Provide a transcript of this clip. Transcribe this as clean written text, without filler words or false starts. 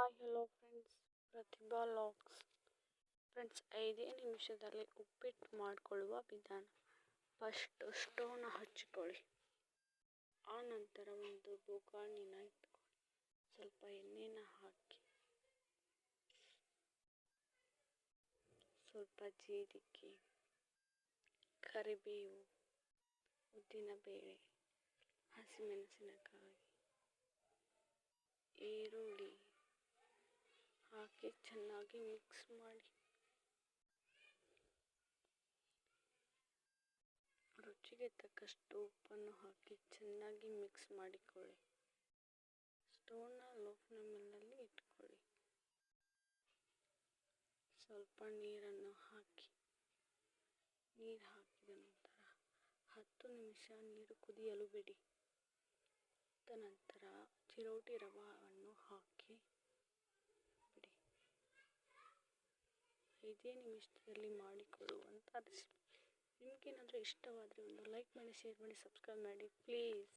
Hi hello friends, ಪ್ರತಿಭಾ logs. Friends, 5 ನಿಮಿಷದಲ್ಲಿ ಉಪ್ಪಿಟ್ಟು ಮಾಡಿಕೊಳ್ಳುವ ವಿಧಾನ. ಫಸ್ಟ್ ಸ್ಟೋವ್ನ ಹಚ್ಚಿಕೊಳ್ಳಿ. ಆ ನಂತರ ಒಂದು ಬೋಗಾಣಿನ ಇಟ್ಕೊಳ್ಳಿ. ಸ್ವಲ್ಪ ಎಣ್ಣೆನ ಹಾಕಿ, ಸ್ವಲ್ಪ ಜೀರಿಗೆ, ಕರಿಬೇವು, ಉದ್ದಿನಬೇಳೆ, ಹಸಿಮೆಣಸಿನಕಾಯಿ, ಈರುಳ್ಳಿ ಹಾಕಿ ಚೆನ್ನಾಗಿ ಮಿಕ್ಸ್ ಮಾಡಿ. ರುಚಿಗೆ ತಕ್ಕಷ್ಟು ಉಪ್ಪನ್ನು ಹಾಕಿ ಚೆನ್ನಾಗಿ ಮಿಕ್ಸ್ ಮಾಡಿಕೊಳ್ಳಿ. ಸ್ಟೋವ್ನ ಲೋ ಫ್ಲೇಮ್ನಲ್ಲಿ ಇಟ್ಕೊಳ್ಳಿ. ಸ್ವಲ್ಪ ನೀರನ್ನು ಹಾಕಿ. ನೀರು ಹಾಕಿದ ನಂತರ 10 ನಿಮಿಷ ನೀರು ಕುದಿಯಲು ಬಿಡಿ. ತದನಂತರ ಚಿರೋಟಿ ರವೆಯನ್ನು ಹಾಕಿ ಬಿಡಿ. 5 ನಿಮಿಷದಲ್ಲಿ ಮಾಡಿಕೊಳ್ಳುವಂಥ ರೆಸಿಪಿ. ನಿಮಗೇನಾದರೂ ಇಷ್ಟವಾದರೆ ಒಂದು ಲೈಕ್ ಮಾಡಿ, ಶೇರ್ ಮಾಡಿ, ಸಬ್ಸ್ಕ್ರೈಬ್ ಮಾಡಿ ಪ್ಲೀಸ್.